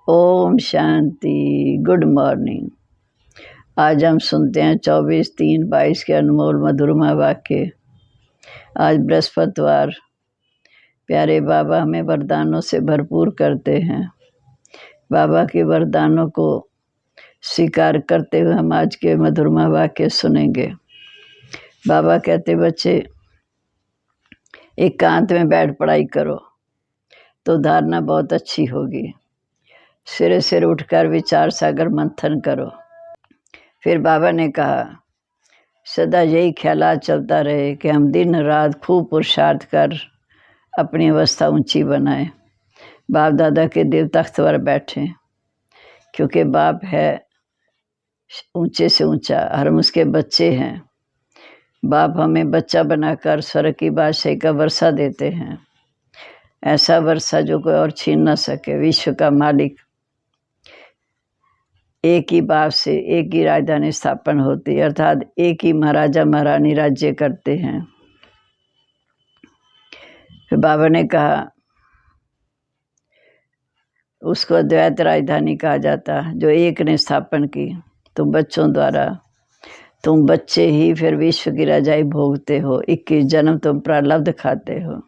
Om Shanti. Good morning. आज हम सुनते हैं 24/3/22 के अनमोल मधुरमा वाक्य। आज बृहस्पतिवार। प्यारे बाबा हमें वरदानों से भरपूर करते हैं। बाबा के वरदानों को स्वीकार करते हुए हम आज के मधुरमा वाक्य सुनेंगे। बाबा कहते, बच्चे एकांत में बैठ पढ़ाई करो तो धारणा बहुत अच्छी होगी। सिरे सिर उठकर विचार सागर मंथन करो। फिर बाबा ने कहा, सदा यही ख्यालात चलता रहे कि हम दिन रात खूब पुरुषार्थ कर अपनी अवस्था ऊंची बनाएं, बाप दादा के दिल तख्त पर बैठें, क्योंकि बाप है ऊंचे से ऊंचा, हम उसके बच्चे हैं। बाप हमें बच्चा बनाकर स्वर्ग की बादशाही का वर्षा देते हैं, ऐसा वर्षा जो कोई और छीन ना सके। विश्व का मालिक एक ही बाप से एक ही राजधानी स्थापन होती है, अर्थात एक ही महाराजा महारानी राज्य करते हैं। फिर बाबा ने कहा, उसको अद्वैत राजधानी कहा जाता जो एक ने स्थापन की। तुम बच्चों द्वारा, तुम बच्चे ही फिर विश्व की रजाई भोगते हो। 21 जन्म तुम प्रारब्ध खाते हो।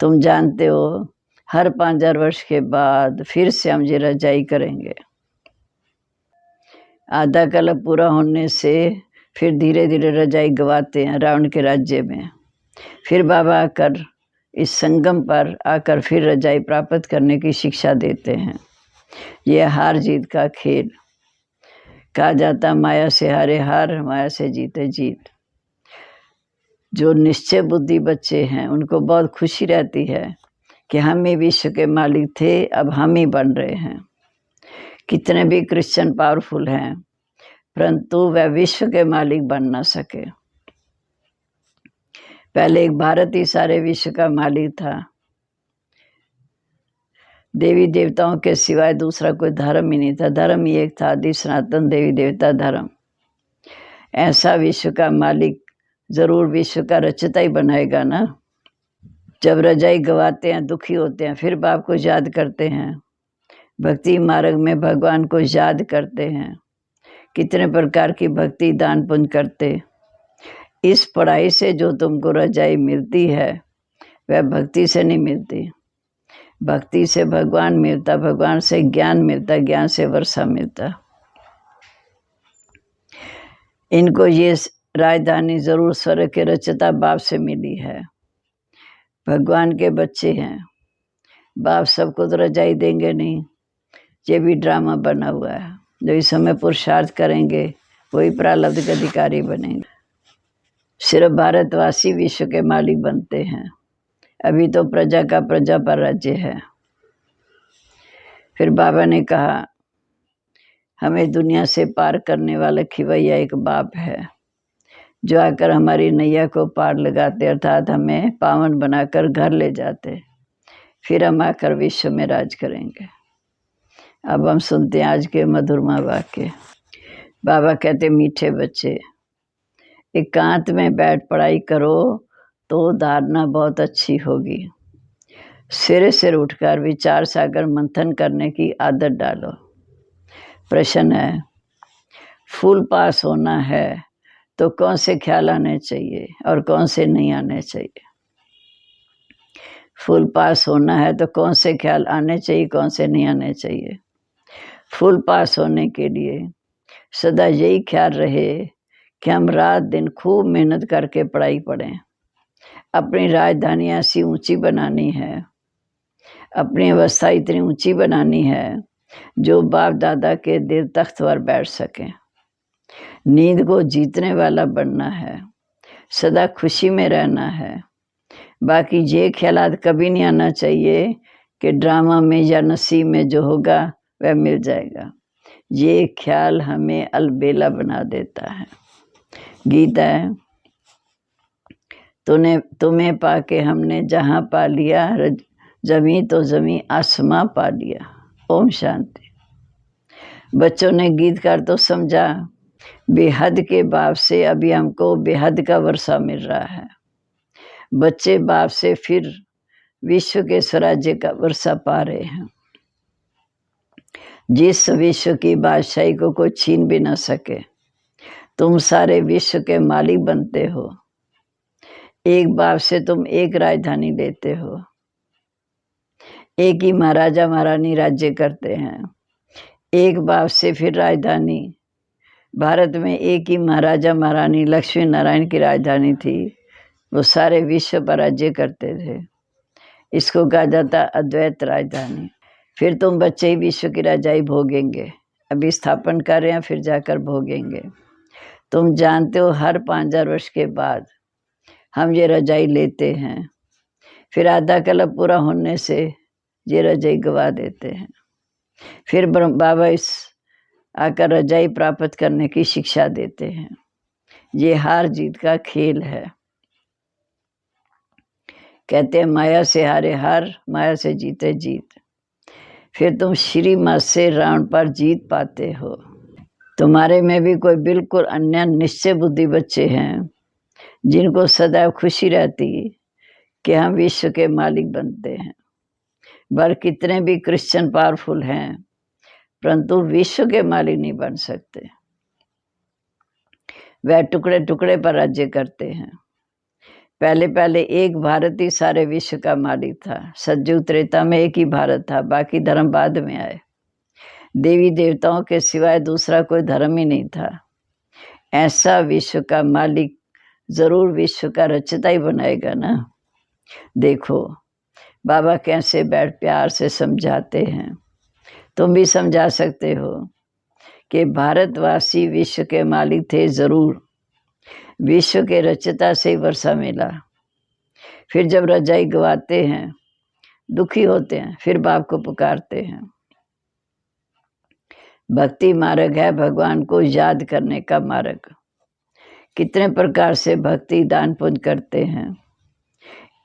तुम जानते हो हर 5000 वर्ष के बाद फिर से हम ये रजाई करेंगे। आधा कल्प पूरा होने से फिर धीरे धीरे रजाई गवाते हैं रावण के राज्य में। फिर बाबा आकर इस संगम पर आकर फिर रजाई प्राप्त करने की शिक्षा देते हैं। यह हार जीत का खेल। कहा जाता, माया से हारे हार, माया से जीते जीत। जो निश्चय बुद्धि बच्चे हैं उनको बहुत खुशी रहती है कि हम ही विश्व के मालिक थे, अब हम ही बन रहे हैं। कितने भी क्रिश्चियन पावरफुल हैं, परंतु वह विश्व के मालिक बन ना सके। पहले एक भारत ही सारे विश्व का मालिक था। देवी देवताओं के सिवाय दूसरा कोई धर्म ही नहीं था। धर्म ही एक था, आदि सनातन देवी देवता धर्म। ऐसा विश्व का मालिक जरूर विश्व का रचयिता ही बनाएगा ना। जब रजाई गवाते हैं, दुखी होते हैं, फिर बाप को याद करते हैं। भक्ति मार्ग में भगवान को याद करते हैं। कितने प्रकार की भक्ति दान पुण्य करते। इस पढ़ाई से जो तुमको रजाई मिलती है वह भक्ति से नहीं मिलती। भक्ति से भगवान मिलता, भगवान से ज्ञान मिलता, ज्ञान से वर्षा मिलता। इनको ये राजधानी जरूर स्वर्ग के रचयिता बाप से मिली है। भगवान के बच्चे हैं। बाप सबको तो रजाई देंगे नहीं। ये भी ड्रामा बना हुआ है। जो इस समय पुरुषार्थ करेंगे वही प्रारब्ध के अधिकारी बनेंगे। सिर्फ भारतवासी विश्व के मालिक बनते हैं। अभी तो प्रजा का प्रजा पर राज्य है। फिर बाबा ने कहा, हमें दुनिया से पार करने वाला खिवैया एक बाप है, जो आकर हमारी नैया को पार लगाते, अर्थात हमें पावन बनाकर घर ले जाते। फिर हम आकर विश्व में राज करेंगे। अब हम सुनते हैं आज के मधुरमा वाक्य। बाबा कहते, मीठे बच्चे एकांत में बैठ पढ़ाई करो तो धारणा बहुत अच्छी होगी। सिरे सिर उठकर विचार सागर मंथन करने की आदत डालो। प्रश्न है, फुल पास होना है तो कौन से ख्याल आने चाहिए और कौन से नहीं आने चाहिए? फुल पास होना है तो कौन से ख्याल आने चाहिए, कौन से नहीं आने चाहिए? फुल पास होने के लिए सदा यही ख्याल रहे कि हम रात दिन खूब मेहनत करके पढ़ाई पढ़ें। अपनी राजधानी ऐसी ऊंची बनानी है, अपनी अवस्था इतनी ऊंची बनानी है जो बाप दादा के दिल तख्त पर बैठ सकें। नींद को जीतने वाला बनना है, सदा खुशी में रहना है। बाकी ये ख्यालात कभी नहीं आना चाहिए कि ड्रामा में या नसीब में जो होगा वह मिल जाएगा। ये ख्याल हमें अलबेला बना देता है। गीता है, तुम्हें पाके हमने जहाँ पा लिया, जमी तो जमी आसमां पा लिया। ओम शांति। बच्चों ने गीतकार तो समझा, बेहद के बाप से अभी हमको बेहद का वर्षा मिल रहा है। बच्चे बाप से फिर विश्व के स्वराज्य का वर्षा पा रहे हैं। जिस विश्व की बादशाही को कोई छीन भी न सके। तुम सारे विश्व के मालिक बनते हो। एक बाप से तुम एक राजधानी लेते हो। एक ही महाराजा महारानी राज्य करते हैं। एक बाप से फिर राजधानी। भारत में एक ही महाराजा महारानी लक्ष्मी नारायण की राजधानी थी। वो सारे विश्व पर राज्य करते थे। इसको कहा जाता अद्वैत राजधानी। फिर तुम बच्चे ही विश्व की राजाई भोगेंगे। अभी स्थापन कर रहे हैं, फिर जाकर भोगेंगे। तुम जानते हो हर 5000 वर्ष के बाद हम ये रजाई लेते हैं। फिर आधा कल्प पूरा होने से ये रजाई गवा देते हैं। फिर बाबा इस आकर रजाई प्राप्त करने की शिक्षा देते हैं। ये हार जीत का खेल है। कहते हैं माया से हारे हार, माया से जीते जीत। फिर तुम श्री मत से रावण पर जीत पाते हो। तुम्हारे में भी कोई बिल्कुल अन्य निश्चय बुद्धि बच्चे हैं जिनको सदैव खुशी रहती कि हम विश्व के मालिक बनते हैं। बर कितने भी क्रिश्चियन पावरफुल हैं, परंतु विश्व के मालिक नहीं बन सकते। वह टुकड़े टुकड़े पर राज्य करते हैं। पहले पहले एक भारत ही सारे विश्व का मालिक था। सतयुग त्रेता में एक ही भारत था, बाकी धर्म बाद में आए। देवी देवताओं के सिवाय दूसरा कोई धर्म ही नहीं था। ऐसा विश्व का मालिक जरूर विश्व का रचयिता ही बनाएगा ना। देखो बाबा कैसे बैठ प्यार से समझाते हैं। तुम भी समझा सकते हो कि भारतवासी विश्व के मालिक थे जरूर। विश्व के रचयिता से ही वर्षा मिला। फिर जब रजाई गवाते हैं, दुखी होते हैं, फिर बाप को पुकारते हैं। भक्ति मार्ग है भगवान को याद करने का मार्ग। कितने प्रकार से भक्ति दान पुण्य करते हैं।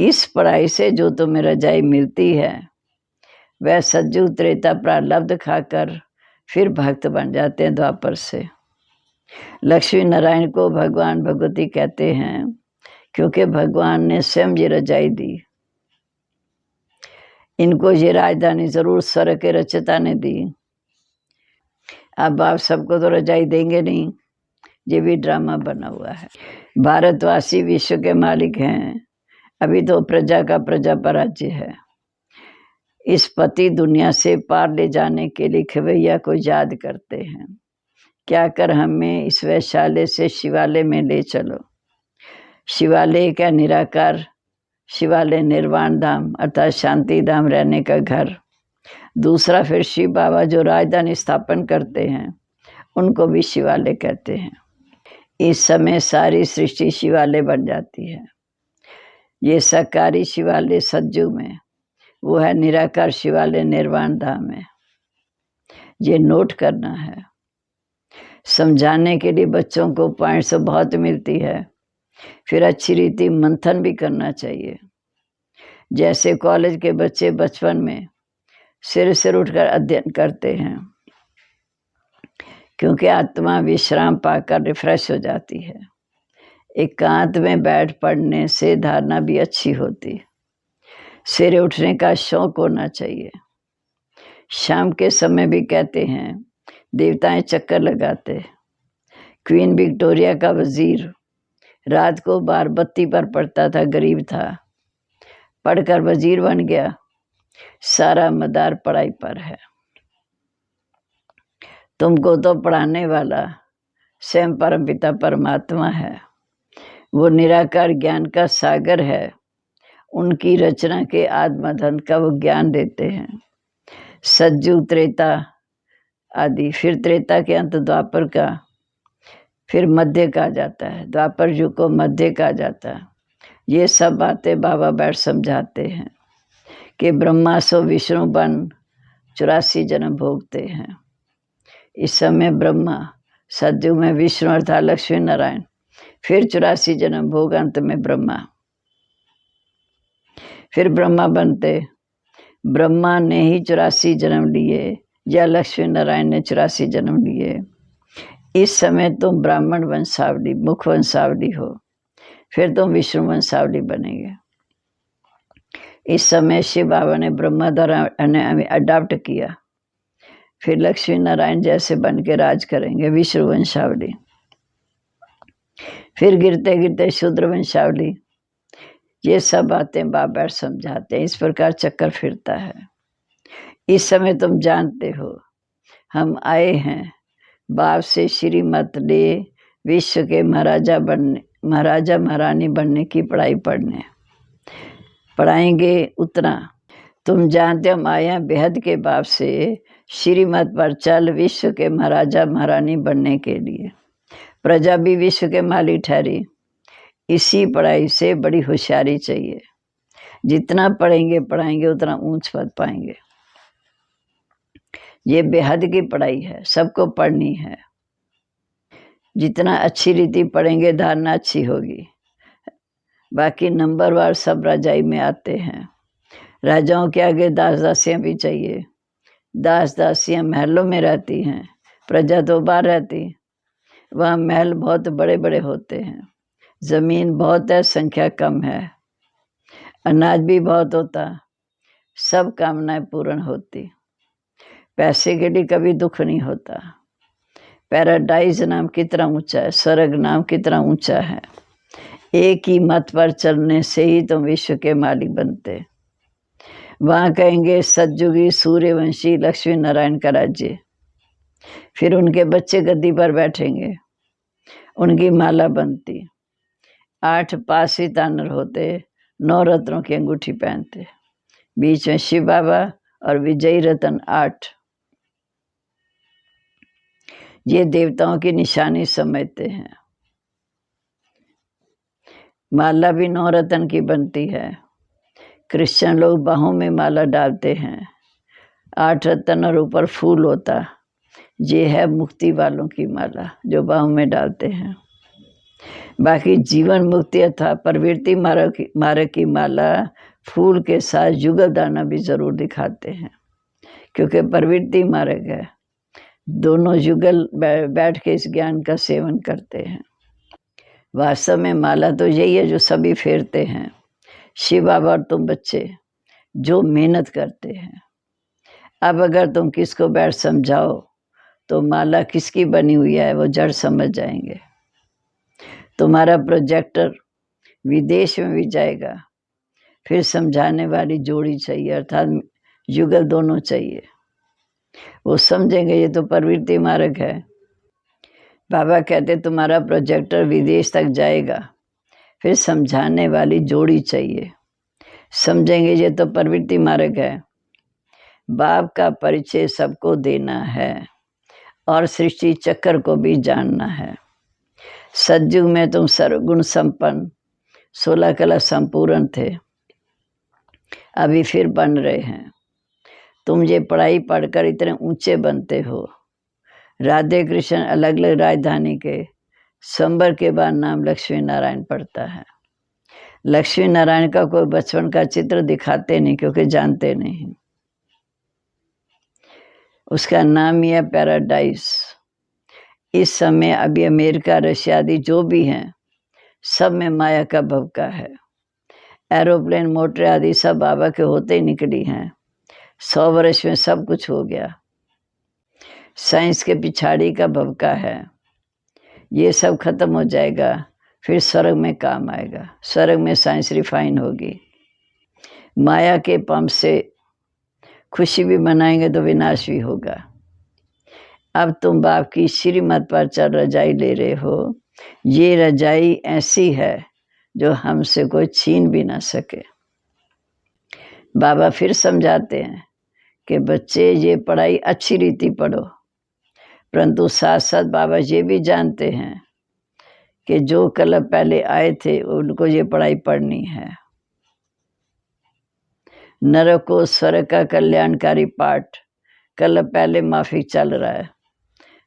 इस पढ़ाई से जो तुम्हें रजाई मिलती है वह सतयुग त्रेता प्रारब्ध खाकर फिर भक्त बन जाते हैं द्वापर से। लक्ष्मी नारायण को भगवान भगवती कहते हैं क्योंकि भगवान ने स्वयं ये रजाई दी। इनको ये राजधानी जरूर स्वर्ग के रचयिता ने दी। अब आप सबको तो रजाई देंगे नहीं, ये भी ड्रामा बना हुआ है। भारतवासी विश्व के मालिक हैं। अभी तो प्रजा का प्रजा पर राज्य है। इस पति दुनिया से पार ले जाने के लिए खवैया को याद करते हैं। क्या कर हमें इस वैशाल्य से शिवालय में ले चलो। शिवालय का निराकार, शिवालय निर्वाण धाम अर्थात शांति धाम रहने का घर। दूसरा फिर शिव बाबा जो राजधानी स्थापन करते हैं उनको भी शिवालय कहते हैं। इस समय सारी सृष्टि शिवालय बन जाती है। ये साकारी शिवालय सतयुग में, वो है निराकार शिवालय निर्वाण धाम है। ये नोट करना है। समझाने के लिए बच्चों को पॉइंट्स बहुत मिलती है। फिर अच्छी रीति मंथन भी करना चाहिए। जैसे कॉलेज के बच्चे बचपन में सिर उठकर अध्ययन करते हैं क्योंकि आत्मा विश्राम पाकर रिफ्रेश हो जाती है। एकांत में बैठ पढ़ने से धारणा भी अच्छी होती। सिर उठने का शौक होना चाहिए। शाम के समय भी कहते हैं देवताएं चक्कर लगाते। क्वीन विक्टोरिया का वजीर रात को बार बत्ती पर पढ़ता था, गरीब था, पढ़कर वजीर बन गया। सारा मदार पढ़ाई पर है। तुमको तो पढ़ाने वाला स्वयं परमपिता परमात्मा है। वो निराकार ज्ञान का सागर है। उनकी रचना के आत्मधन का वो ज्ञान देते हैं। सतयुग त्रेता आदि, फिर त्रेता के अंत द्वापर का, फिर मध्य कहा जाता है। द्वापर युग को मध्य कहा जाता है। ये सब बातें बाबा बैठ समझाते हैं कि ब्रह्मा सो विष्णु बन 84 जन्म भोगते हैं। इस समय ब्रह्मा, सतयुग में विष्णु अर्थात लक्ष्मी नारायण, फिर 84 जन्म भोग, अंत में ब्रह्मा। फिर ब्रह्मा बनते। ब्रह्मा ने ही 84 जन्म लिए या लक्ष्मी नारायण ने 84 जन्म लिए। इस समय तुम ब्राह्मण वंशावली, मुख वंशावली हो। फिर तुम विष्णु वंशावली बनेंगे। इस समय शिव बाबा ने ब्रह्मा द्वारा अडॉप्ट किया। फिर लक्ष्मी नारायण जैसे बन के राज करेंगे, विष्णु वंशावली। फिर गिरते गिरते शूद्र वंशावली। ये सब बातें बाप बैठ समझाते हैं। इस प्रकार चक्कर फिरता है। इस समय तुम जानते हो हम आए हैं बाप से श्रीमत ले विश्व के महाराजा महारानी बनने की पढ़ाई पढ़ने। पढ़ाएंगे उतना। तुम जानते हम आए हैं बेहद के बाप से श्रीमत पर चल विश्व के महाराजा महारानी बनने के लिए। प्रजा भी विश्व के मालिक ठहरी। इसी पढ़ाई से बड़ी होशियारी चाहिए। जितना पढ़ेंगे पढ़ाएंगे उतना ऊंच पद पाएंगे। ये बेहद की पढ़ाई है, सबको पढ़नी है। जितना अच्छी रीति पढ़ेंगे धारणा अच्छी होगी। बाकी नंबरवार सब राजाई में आते हैं। राजाओं के आगे दास दासियां भी चाहिए। दास दासियां महलों में रहती हैं, प्रजा तो बाहर रहती। वहाँ महल बहुत बड़े बड़े होते हैं, जमीन बहुत है, संख्या कम है, अनाज भी बहुत होता, सब कामनाएं पूर्ण होती। पैसे के लिए कभी दुख नहीं होता। पैराडाइज नाम कितना ऊंचा है, स्वर्ग नाम कितना ऊंचा है। एक ही मत पर चलने से ही तुम विश्व के मालिक बनते। वहाँ कहेंगे सतयुगी सूर्यवंशी लक्ष्मी नारायण का राज्य। फिर उनके बच्चे गद्दी पर बैठेंगे, उनकी माला बनती। 8 पासी तानर होते, 9 रत्नों की अंगूठी पहनते, बीच में शिव बाबा और विजयी रतन 8। ये देवताओं की निशानी समझते हैं। माला भी 9 रत्न की बनती है। क्रिश्चियन लोग बाहों में माला डालते हैं, 8 रत्न और ऊपर फूल होता। ये है मुक्ति वालों की माला जो बाहों में डालते हैं। बाकी जीवन मुक्ति अथवा प्रवृत्ति मार्ग की माला फूल के साथ युगल दाना भी जरूर दिखाते हैं, क्योंकि प्रवृत्ति मार्ग है। दोनों युगल बैठ के इस ज्ञान का सेवन करते हैं। वास्तव में माला तो यही है जो सभी फेरते हैं, शिव बाबा और तुम बच्चे जो मेहनत करते हैं। अब अगर तुम किसको बैठ समझाओ तो माला किसकी बनी हुई है वो जड़ समझ जाएंगे। तुम्हारा प्रोजेक्टर विदेश में भी जाएगा, फिर समझाने वाली जोड़ी चाहिए, अर्थात युगल दोनों चाहिए। वो समझेंगे ये तो प्रवृत्ति मार्ग है। बाबा कहते तुम्हारा प्रोजेक्टर विदेश तक जाएगा, फिर समझाने वाली जोड़ी चाहिए। समझेंगे ये तो प्रवृत्ति मार्ग है। बाप का परिचय सबको देना है और सृष्टि चक्र को भी जानना है। सतयुग में तुम सर्वगुण संपन्न 16 कला संपूर्ण थे, अभी फिर बन रहे हैं। तुम ये पढ़ाई पढ़कर इतने ऊंचे बनते हो। राधे कृष्ण अलग अलग राजधानी के संबर के बाद नाम लक्ष्मी नारायण पड़ता है। लक्ष्मी नारायण का कोई बचपन का चित्र दिखाते नहीं, क्योंकि जानते नहीं। उसका नाम ही है पैराडाइज। इस समय अभी अमेरिका रशिया आदि जो भी हैं सब में माया का भवका है। एरोप्लेन मोटर आदि सब बाबा के होते ही निकली हैं। 100 वर्ष में सब कुछ हो गया। साइंस के पिछाड़ी का भवका है। ये सब खत्म हो जाएगा, फिर स्वर्ग में काम आएगा। स्वर्ग में साइंस रिफाइन होगी। माया के पंप से खुशी भी मनाएंगे तो विनाश भी होगा। अब तुम बाप की श्रीमत पर चल रजाई ले रहे हो। ये रजाई ऐसी है जो हमसे कोई छीन भी ना सके। बाबा फिर समझाते हैं कि बच्चे ये पढ़ाई अच्छी रीति पढ़ो, परंतु साथ साथ बाबा ये भी जानते हैं कि जो कल पहले आए थे उनको ये पढ़ाई पढ़नी है। नरक को स्वर्ग का कल्याणकारी पाठ कल पहले माफिक चल रहा है।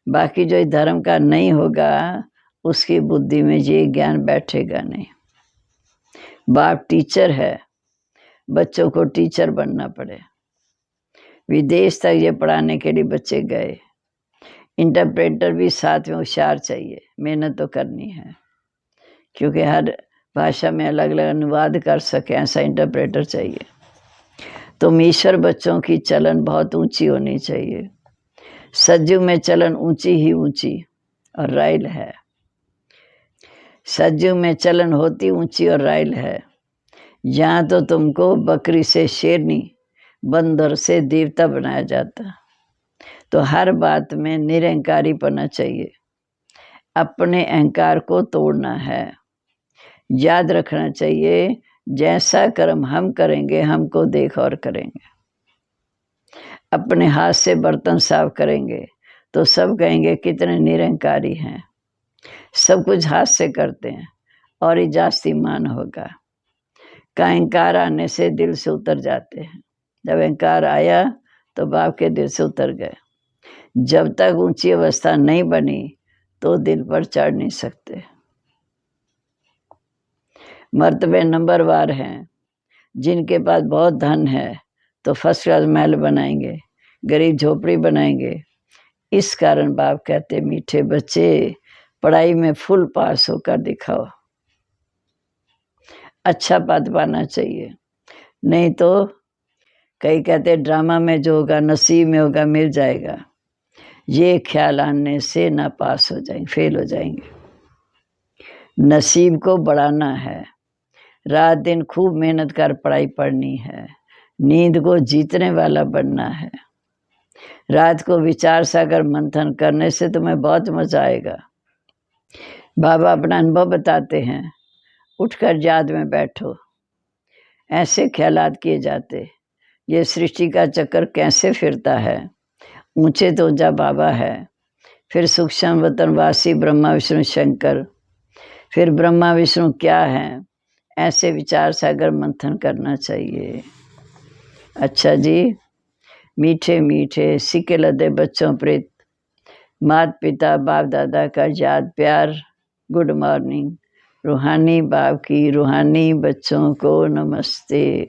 बाकी जो धर्म का नहीं होगा उसकी बुद्धि में ये ज्ञान बैठेगा नहीं। बाप टीचर है, बच्चों को टीचर बनना पड़े। विदेश तक ये पढ़ाने के लिए बच्चे गए। इंटरप्रेटर भी साथ में होशियार चाहिए, मेहनत तो करनी है, क्योंकि हर भाषा में अलग अलग अनुवाद कर सके ऐसा इंटरप्रेटर चाहिए। तो ईश्वर बच्चों की चलन बहुत ऊंची होनी चाहिए। सज्जू में चलन ऊंची ही ऊंची और राइल है। सज्जू में चलन होती ऊंची और राइल है। यहाँ तो तुमको बकरी से शेरनी, बंदर से देवता बनाया जाता। तो हर बात में निरहंकारी पना चाहिए। अपने अहंकार को तोड़ना है। याद रखना चाहिए, जैसा कर्म हम करेंगे हमको देख और करेंगे। अपने हाथ से बर्तन साफ करेंगे तो सब कहेंगे कितने निरहंकारी हैं। सब कुछ हाथ से करते हैं और ही जास्ती मान होगा। का अहंकार आने से दिल से उतर जाते हैं। जब अहंकार आया तो बाप के दिल से उतर गए। जब तक ऊंची अवस्था नहीं बनी तो दिल पर चढ़ नहीं सकते। मर्तबे नंबरवार हैं। जिनके पास बहुत धन है तो फर्स्ट क्लास महल बनाएंगे, गरीब झोपड़ी बनाएंगे। इस कारण बाप कहते मीठे बच्चे, पढ़ाई में फुल पास होकर दिखाओ। अच्छा पद पाना चाहिए, नहीं तो कई कहते ड्रामा में जो होगा नसीब में होगा, मिल जाएगा। ये ख्याल आने से ना पास हो जाएंगे, फेल हो जाएंगे। नसीब को बढ़ाना है। रात दिन खूब मेहनत कर पढ़ाई पढ़नी है। नींद को जीतने वाला बनना है। रात को विचार सागर मंथन करने से तुम्हें बहुत मजा आएगा। बाबा अपना अनुभव बताते हैं। उठकर याद में बैठो। ऐसे ख्यालात किए जाते, ये सृष्टि का चक्कर कैसे फिरता है। ऊंचे तो जा बाबा है, फिर सूक्ष्म वतनवासी ब्रह्मा विष्णु शंकर, फिर ब्रह्मा विष्णु क्या है। ऐसे विचार सागर मंथन करना चाहिए। अच्छा जी, मीठे मीठे सिक्के लदे बच्चों प्रीत, माता पिता बाप दादा का याद प्यार, गुड मॉर्निंग। रूहानी बाप की रूहानी बच्चों को नमस्ते।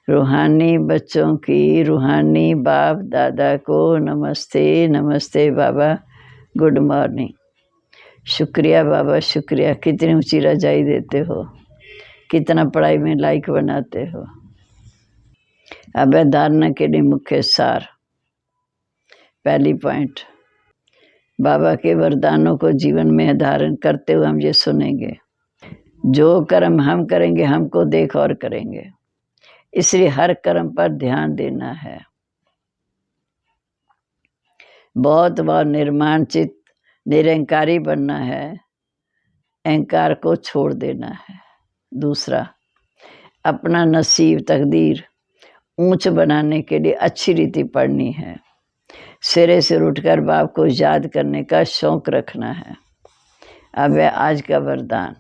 रूहानी बच्चों की रूहानी बाप दादा को नमस्ते। नमस्ते बाबा, गुड मॉर्निंग। शुक्रिया बाबा, शुक्रिया। कितनी ऊंची रजाई देते हो, कितना पढ़ाई में लायक बनाते हो। अब धारणा के लिए मुख्य सार। पहली पॉइंट, बाबा के वरदानों को जीवन में धारण करते हुए हम ये सुनेंगे, जो कर्म हम करेंगे हमको देख और करेंगे। इसलिए हर कर्म पर ध्यान देना है। बहुत बार निर्माण चित्त निरहंकारी बनना है, अहंकार को छोड़ देना है। दूसरा, अपना नसीब तकदीर ऊंच बनाने के लिए अच्छी रीति पढ़नी है। सिरे से उठकर बाप को याद करने का शौक रखना है। अब है आज का वरदान।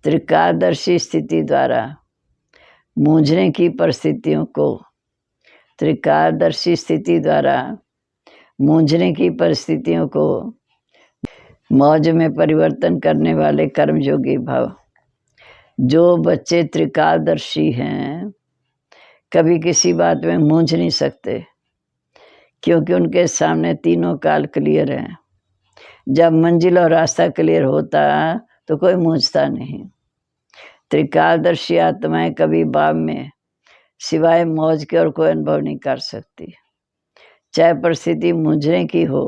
त्रिकालदर्शी स्थिति द्वारा मूंझने की परिस्थितियों को, त्रिकालदर्शी स्थिति द्वारा मूंझने की परिस्थितियों को मौज में परिवर्तन करने वाले कर्मयोगी भव। जो बच्चे त्रिकालदर्शी हैं कभी किसी बात में मूंझ नहीं सकते, क्योंकि उनके सामने तीनों काल क्लियर हैं। जब मंजिल और रास्ता क्लियर होता तो कोई मूंझता नहीं। त्रिकालदर्शी आत्माएं कभी बाप में सिवाय मौज के और कोई अनुभव नहीं कर सकती। चाहे परिस्थिति मूंझने की हो,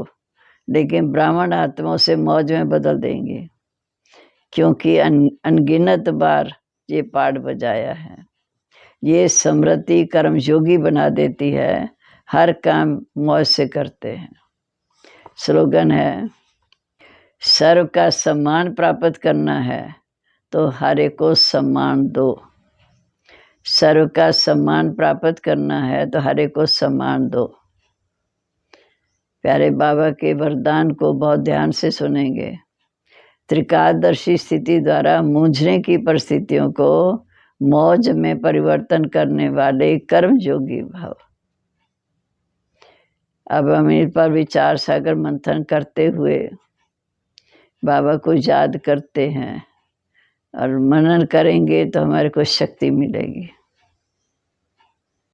लेकिन ब्राह्मण आत्माओं से मौज में बदल देंगे, क्योंकि अनगिनत बार ये पाठ बजाया है। ये स्मृति कर्मयोगी बना देती है, हर काम मौज से करते हैं। स्लोगन है, सर्व का सम्मान प्राप्त करना है तो हर एक को सम्मान दो। सर्व का सम्मान प्राप्त करना है तो हर एक को सम्मान दो। प्यारे बाबा के वरदान को बहुत ध्यान से सुनेंगे। त्रिकालदर्शी स्थिति द्वारा मूंझने की परिस्थितियों को मौज में परिवर्तन करने वाले कर्मयोगी भाव। अब हम इन पर विचार सागर मंथन करते हुए बाबा को याद करते हैं और मनन करेंगे तो हमारे को शक्ति मिलेगी।